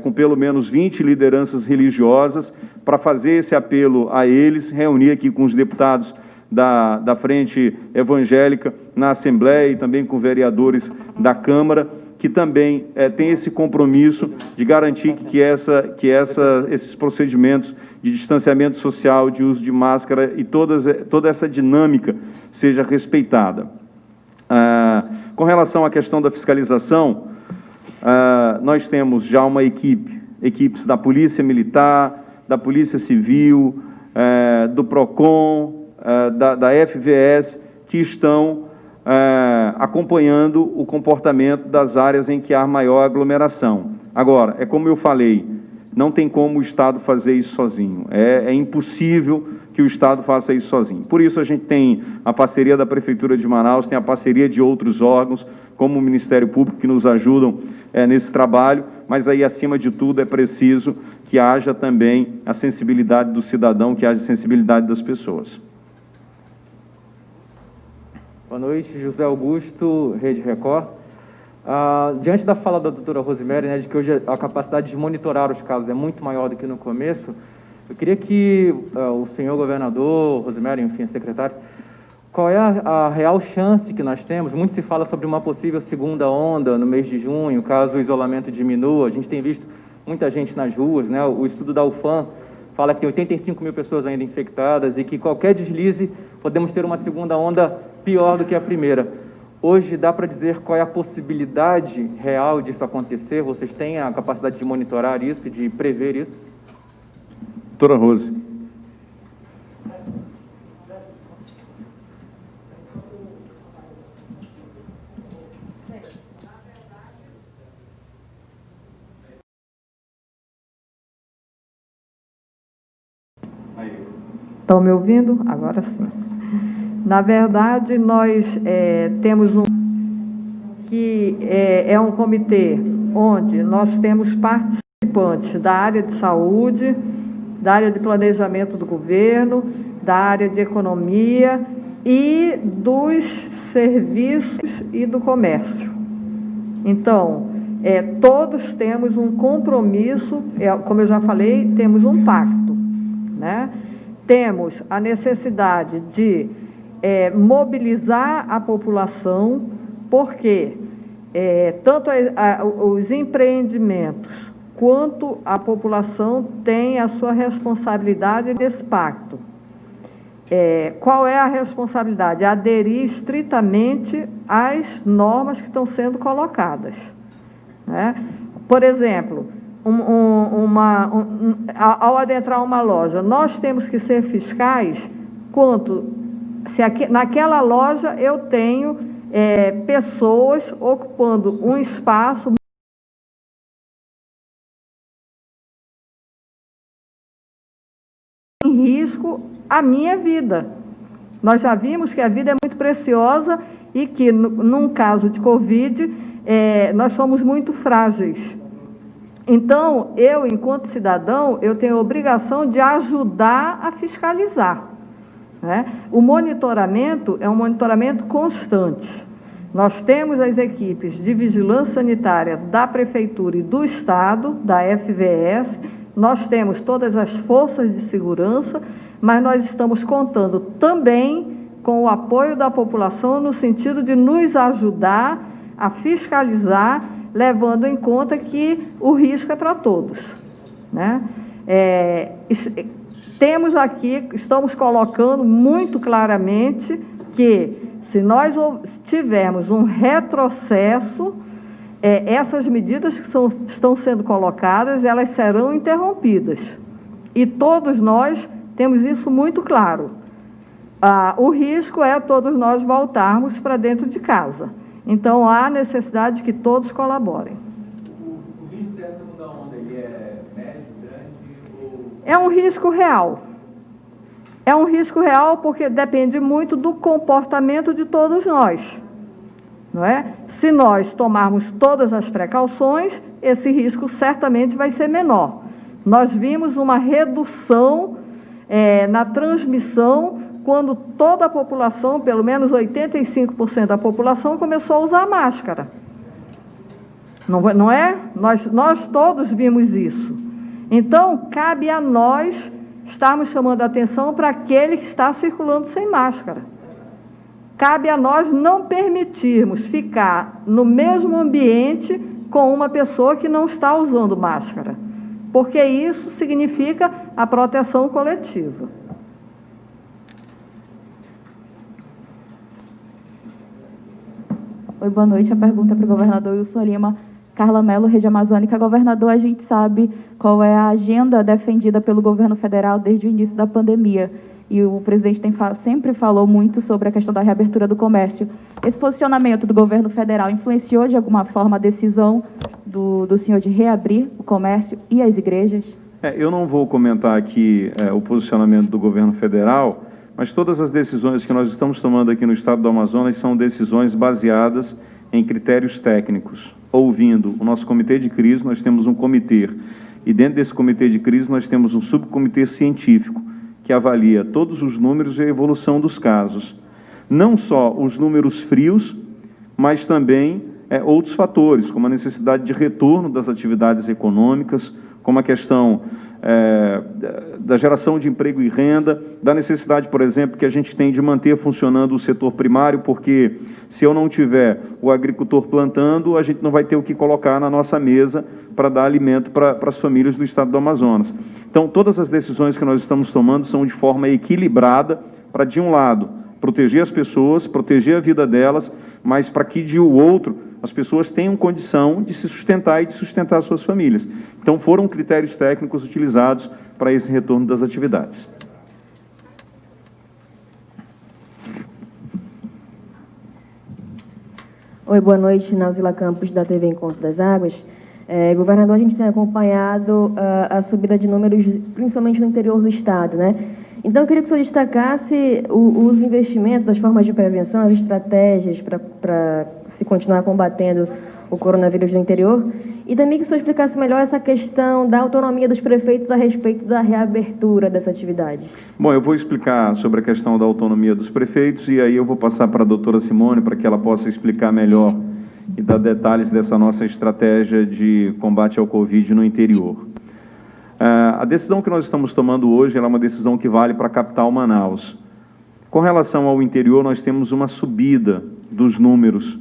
com pelo menos 20 lideranças religiosas, para fazer esse apelo a eles, reunir aqui com os deputados da Frente Evangélica na Assembleia e também com vereadores da Câmara, que também tem esse compromisso de garantir que esses procedimentos de distanciamento social, de uso de máscara e toda essa dinâmica seja respeitada. Com relação à questão da fiscalização, nós temos já uma equipes da Polícia Militar, da Polícia Civil, do PROCON, da FVS, que estão acompanhando o comportamento das áreas em que há maior aglomeração. Agora, é como eu falei, não tem como o Estado fazer isso sozinho. É impossível que o Estado faça isso sozinho. Por isso a gente tem a parceria da Prefeitura de Manaus, tem a parceria de outros órgãos, como o Ministério Público, que nos ajudam nesse trabalho, mas aí, acima de tudo, é preciso que haja também a sensibilidade do cidadão, que haja sensibilidade das pessoas. Boa noite, José Augusto, Rede Record. Diante da fala da doutora Rosemary, né, de que hoje a capacidade de monitorar os casos é muito maior do que no começo, eu queria que o senhor governador, Rosemary, enfim, secretário, qual é a real chance que nós temos? Muito se fala sobre uma possível segunda onda no mês de junho, caso o isolamento diminua. A gente tem visto muita gente nas ruas, né? O estudo da UFAM fala que tem 85 mil pessoas ainda infectadas e que qualquer deslize podemos ter uma segunda onda pior do que a primeira. Hoje dá para dizer qual é a possibilidade real disso acontecer? Vocês têm a capacidade de monitorar isso e de prever isso? Doutora Rose. Estão me ouvindo? Agora sim. Na verdade, nós temos que é um comitê onde nós temos participantes da área de saúde, da área de planejamento do governo, da área de economia e dos serviços e do comércio. Então, todos temos um compromisso, como eu já falei, temos um pacto, né? Temos a necessidade de mobilizar a população, porque tanto os empreendimentos quanto a população têm a sua responsabilidade nesse pacto. Qual é a responsabilidade? Aderir estritamente às normas que estão sendo colocadas, né? Por exemplo, ao adentrar uma loja, nós temos que ser fiscais se naquela loja eu tenho pessoas ocupando um espaço em risco à minha vida. Nós já vimos que a vida é muito preciosa e que, num caso de Covid, nós somos muito frágeis. Então, eu, enquanto cidadão, eu tenho a obrigação de ajudar a fiscalizar, né? O monitoramento é um monitoramento constante. Nós temos as equipes de vigilância sanitária da Prefeitura e do Estado, da FVS, nós temos todas as forças de segurança, mas nós estamos contando também com o apoio da população no sentido de nos ajudar a fiscalizar, levando em conta que o risco é para todos, né? Temos aqui, estamos colocando muito claramente que, se nós tivermos um retrocesso, essas medidas que estão sendo colocadas, elas serão interrompidas. E todos nós temos isso muito claro. O risco é todos nós voltarmos para dentro de casa. Então, há necessidade de que todos colaborem. O risco dessa segunda onda é médio, grande ou... É um risco real. É um risco real porque depende muito do comportamento de todos nós, não é? Se nós tomarmos todas as precauções, esse risco certamente vai ser menor. Nós vimos uma redução na transmissão quando toda a população, pelo menos 85% da população, começou a usar máscara. Não é? Nós todos vimos isso. Então, cabe a nós estarmos chamando a atenção para aquele que está circulando sem máscara. Cabe a nós não permitirmos ficar no mesmo ambiente com uma pessoa que não está usando máscara, porque isso significa a proteção coletiva. Oi, boa noite. A pergunta é para o governador Wilson Lima. Carla Mello, Rede Amazônica. Governador, a gente sabe qual é a agenda defendida pelo governo federal desde o início da pandemia. E o presidente sempre falou muito sobre a questão da reabertura do comércio. Esse posicionamento do governo federal influenciou de alguma forma a decisão do senhor de reabrir o comércio e as igrejas? Eu não vou comentar aqui o posicionamento do governo federal, mas todas as decisões que nós estamos tomando aqui no estado do Amazonas são decisões baseadas em critérios técnicos. Ouvindo o nosso comitê de crise, nós temos um comitê, e dentro desse comitê de crise nós temos um subcomitê científico, que avalia todos os números e a evolução dos casos. Não só os números frios, mas também outros fatores, como a necessidade de retorno das atividades econômicas, como a questão da geração de emprego e renda, da necessidade, por exemplo, que a gente tem de manter funcionando o setor primário, porque se eu não tiver o agricultor plantando, a gente não vai ter o que colocar na nossa mesa para dar alimento para as famílias do estado do Amazonas. Então, todas as decisões que nós estamos tomando são de forma equilibrada para, de um lado, proteger as pessoas, proteger a vida delas, mas para que, de outro, as pessoas tenham condição de se sustentar e de sustentar suas famílias. Então, foram critérios técnicos utilizados para esse retorno das atividades. Oi, boa noite, Nauzila Campos, da TV Encontro das Águas. Governador, a gente tem acompanhado a subida de números, principalmente no interior do estado, né? Então, eu queria que o senhor destacasse os investimentos, as formas de prevenção, as estratégias para se continuar combatendo o coronavírus no interior, e também que o senhor explicasse melhor essa questão da autonomia dos prefeitos a respeito da reabertura dessa atividade. Bom, eu vou explicar sobre a questão da autonomia dos prefeitos, e aí eu vou passar para a doutora Simone, para que ela possa explicar melhor e dar detalhes dessa nossa estratégia de combate ao Covid no interior. A decisão que nós estamos tomando hoje é uma decisão que vale para a capital Manaus. Com relação ao interior, nós temos uma subida dos números,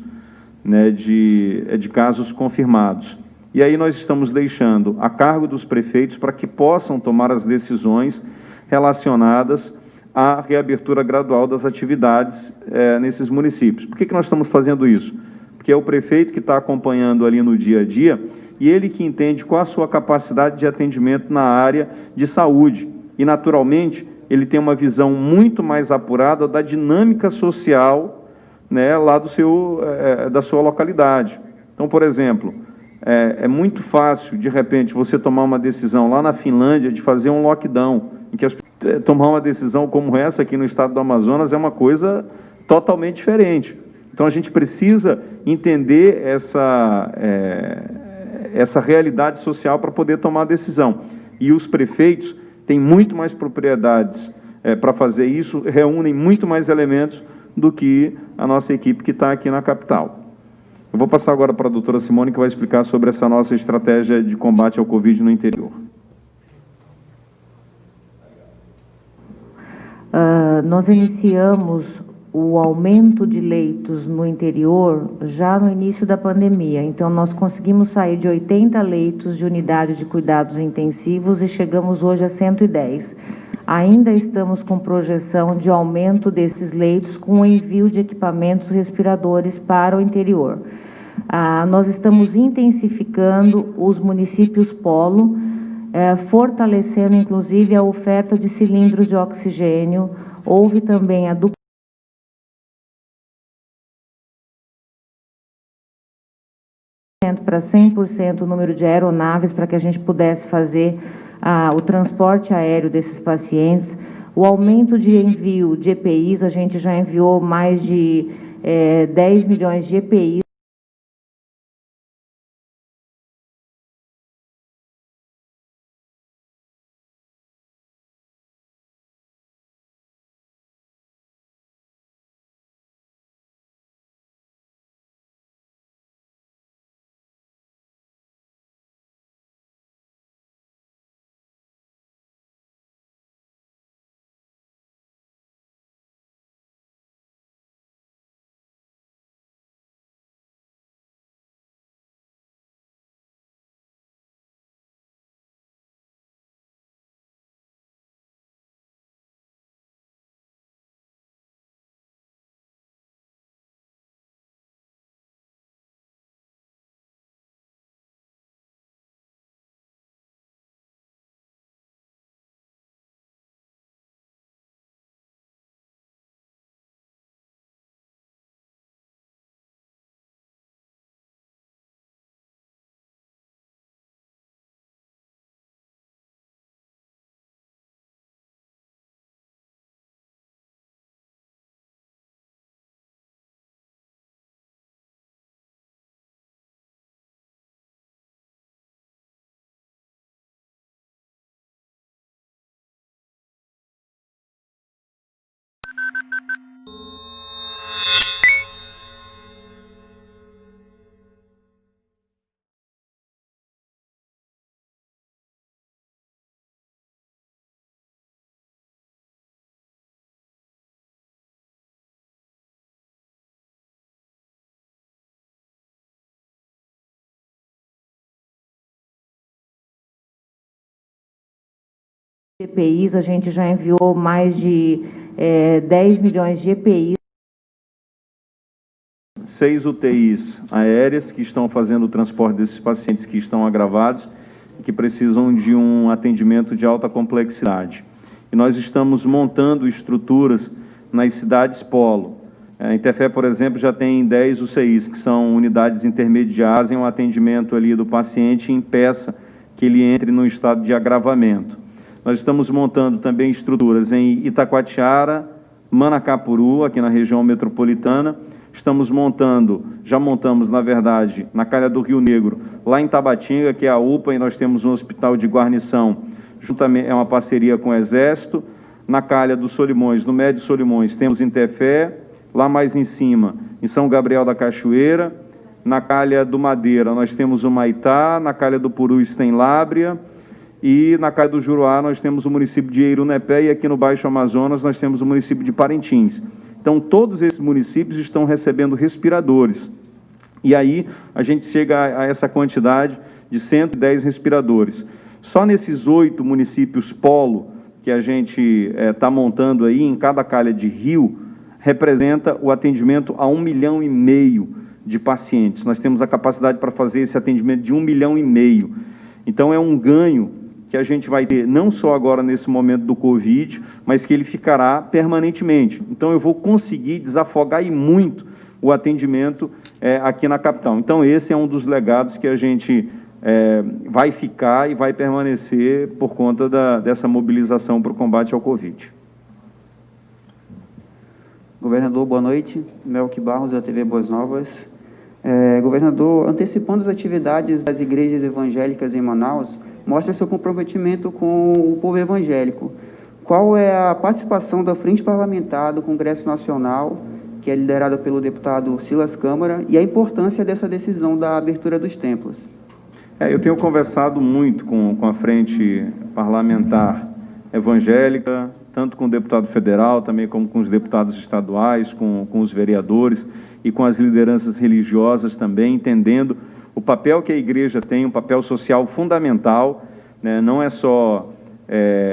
né, de casos confirmados. E aí nós estamos deixando a cargo dos prefeitos para que possam tomar as decisões relacionadas à reabertura gradual das atividades nesses municípios. Por que nós estamos fazendo isso? Porque é o prefeito que está acompanhando ali no dia a dia e ele que entende qual a sua capacidade de atendimento na área de saúde. E, naturalmente, ele tem uma visão muito mais apurada da dinâmica social, né, lá da sua localidade. Então, por exemplo, é muito fácil, de repente, você tomar uma decisão lá na Finlândia de fazer um lockdown, em que tomar uma decisão como essa aqui no estado do Amazonas é uma coisa totalmente diferente. Então, a gente precisa entender essa realidade social para poder tomar a decisão. E os prefeitos têm muito mais propriedades para fazer isso, reúnem muito mais elementos do que a nossa equipe que está aqui na capital. Eu vou passar agora para a doutora Simone, que vai explicar sobre essa nossa estratégia de combate ao Covid no interior. Nós iniciamos o aumento de leitos no interior já no início da pandemia. Então, nós conseguimos sair de 80 leitos de unidade de cuidados intensivos e chegamos hoje a 110. Ainda estamos com projeção de aumento desses leitos com o envio de equipamentos respiradores para o interior. Nós estamos intensificando os municípios polo, fortalecendo, inclusive, a oferta de cilindros de oxigênio. Houve também a dupla para 100% o número de aeronaves para que a gente pudesse fazer o transporte aéreo desses pacientes. O aumento de envio de EPIs, a gente já enviou mais de 10 milhões de EPIs. EPIs, a gente já enviou mais de 10 milhões de EPIs. 6 UTIs aéreas que estão fazendo o transporte desses pacientes que estão agravados e que precisam de um atendimento de alta complexidade. E nós estamos montando estruturas nas cidades polo. A Interfé, por exemplo, já tem 10 UCIs, que são unidades intermediárias em um atendimento ali do paciente e impeça que ele entre no estado de agravamento. Nós estamos montando também estruturas em Itacoatiara, Manacapuru, aqui na região metropolitana. Estamos montando, já montamos, na verdade, na Calha do Rio Negro, lá em Tabatinga, que é a UPA, e nós temos um hospital de guarnição, juntamente, é uma parceria com o Exército. Na Calha dos Solimões, no Médio Solimões, temos Interfé. Lá mais em cima, em São Gabriel da Cachoeira, na Calha do Madeira, nós temos o Maitá, na Calha do Purus tem Lábrea, e na Calha do Juruá nós temos o município de Eirunepé, e aqui no Baixo Amazonas nós temos o município de Parintins. Então, todos esses municípios estão recebendo respiradores. E aí, a gente chega a essa quantidade de 110 respiradores. Só nesses 8 municípios polo que a gente está montando aí, em cada calha de rio, representa o atendimento a 1,5 milhão de pacientes. Nós temos a capacidade para fazer esse atendimento de 1,5 milhão. Então, é um ganho que a gente vai ter, não só agora nesse momento do Covid, mas que ele ficará permanentemente. Então, eu vou conseguir desafogar e muito o atendimento aqui na capital. Então, esse é um dos legados que a gente vai ficar e vai permanecer por conta dessa mobilização para o combate ao Covid. Governador, boa noite. Melqui Barros, da TV Boas Novas. Governador, antecipando as atividades das igrejas evangélicas em Manaus, mostra seu comprometimento com o povo evangélico. Qual é a participação da Frente Parlamentar do Congresso Nacional, que é liderada pelo deputado Silas Câmara, e a importância dessa decisão da abertura dos templos? Eu tenho conversado muito com a Frente Parlamentar evangélica, tanto com o deputado federal, também como com os deputados estaduais, com os vereadores e com as lideranças religiosas também, entendendo o papel que a igreja tem, um papel social fundamental, né? Não é só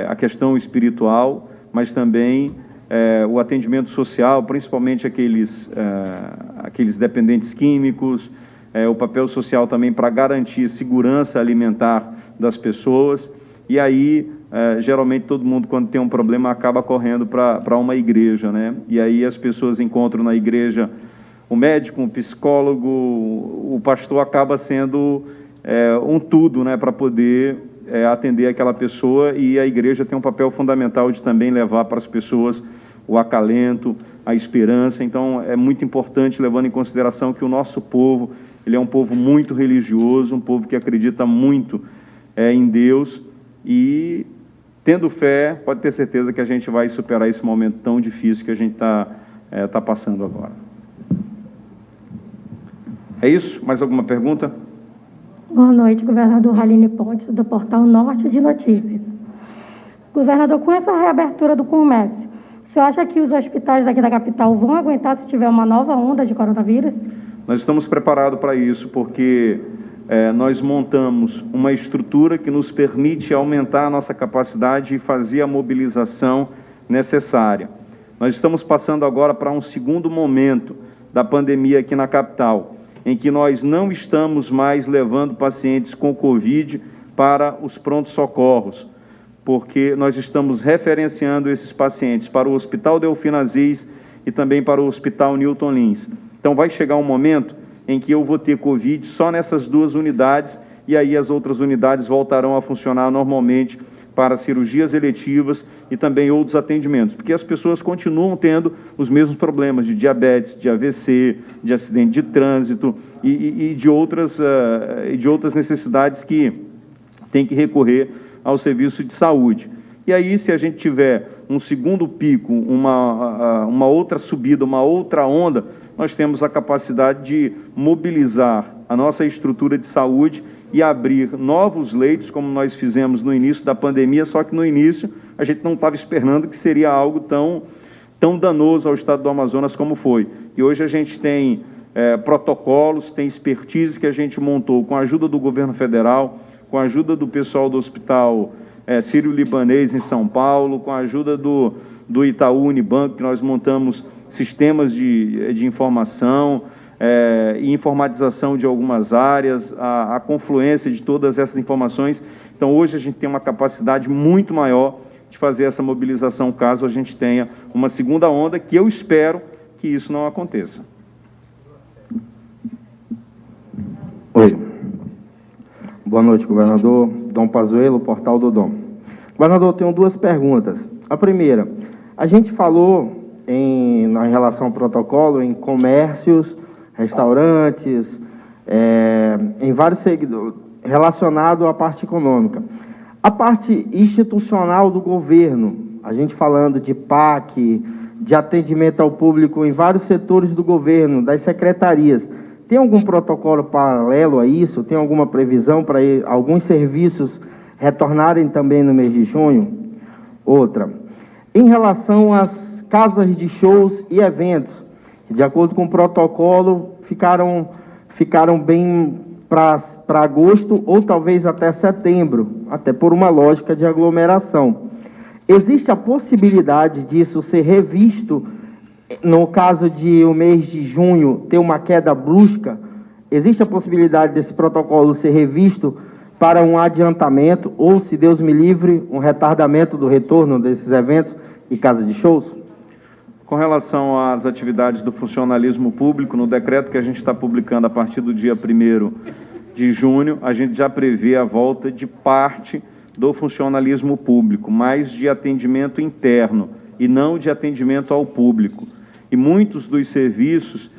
a questão espiritual, mas também o atendimento social, principalmente aqueles dependentes químicos, o papel social também para garantir segurança alimentar das pessoas. E aí, geralmente, todo mundo, quando tem um problema, acaba correndo para uma igreja, né? E aí as pessoas encontram na igreja o médico, um psicólogo, o pastor acaba sendo um tudo, né, para poder atender aquela pessoa, e a igreja tem um papel fundamental de também levar para as pessoas o acalento, a esperança. Então, é muito importante, levando em consideração que o nosso povo, ele é um povo muito religioso, um povo que acredita muito em Deus, e tendo fé, pode ter certeza que a gente vai superar esse momento tão difícil que a gente tá passando agora. É isso? Mais alguma pergunta? Boa noite, governador Raline Pontes, do Portal Norte de Notícias. Governador, com essa reabertura do comércio, o senhor acha que os hospitais daqui da capital vão aguentar se tiver uma nova onda de coronavírus? Nós estamos preparados para isso, porque nós montamos uma estrutura que nos permite aumentar a nossa capacidade e fazer a mobilização necessária. Nós estamos passando agora para um segundo momento da pandemia aqui na capital, em que nós não estamos mais levando pacientes com Covid para os prontos-socorros, porque nós estamos referenciando esses pacientes para o Hospital Delfim Aziz e também para o Hospital Newton Lins. Então vai chegar um momento em que eu vou ter Covid só nessas 2 unidades, e aí as outras unidades voltarão a funcionar normalmente para cirurgias eletivas e também outros atendimentos, porque as pessoas continuam tendo os mesmos problemas de diabetes, de AVC, de acidente de trânsito e de outras necessidades que tem que recorrer ao serviço de saúde. E aí, se a gente tiver um segundo pico, uma outra subida, uma outra onda, nós temos a capacidade de mobilizar a nossa estrutura de saúde e abrir novos leitos, como nós fizemos no início da pandemia, só que no início a gente não estava esperando que seria algo tão danoso ao estado do Amazonas como foi. E hoje a gente tem protocolos, tem expertise que a gente montou com a ajuda do governo federal, com a ajuda do pessoal do Hospital sírio-libanês em São Paulo, com a ajuda do Itaú Unibanco, que nós montamos sistemas de informação e informatização de algumas áreas, a confluência de todas essas informações. Então, hoje a gente tem uma capacidade muito maior de fazer essa mobilização, caso a gente tenha uma segunda onda, que eu espero que isso não aconteça. Oi. Boa noite, governador. Dom Pazuello, Portal do Dom. Governador, eu tenho duas perguntas. A primeira, a gente falou em relação ao protocolo, em comércios, restaurantes, em vários segmentos, relacionado à parte econômica. A parte institucional do governo, a gente falando de PAC, de atendimento ao público em vários setores do governo, das secretarias, tem algum protocolo paralelo a isso? Tem alguma previsão para alguns serviços retornarem também no mês de junho? Outra, em relação às casas de shows e eventos, de acordo com o protocolo, ficaram bem para agosto ou talvez até setembro, até por uma lógica de aglomeração. Existe a possibilidade disso ser revisto no caso de o mês de junho ter uma queda brusca? Existe a possibilidade desse protocolo ser revisto para um adiantamento ou, se Deus me livre, um retardamento do retorno desses eventos e casas de shows? Com relação às atividades do funcionalismo público, no decreto que a gente está publicando a partir do dia 1º de junho, a gente já prevê a volta de parte do funcionalismo público, mas de atendimento interno e não de atendimento ao público. E muitos dos serviços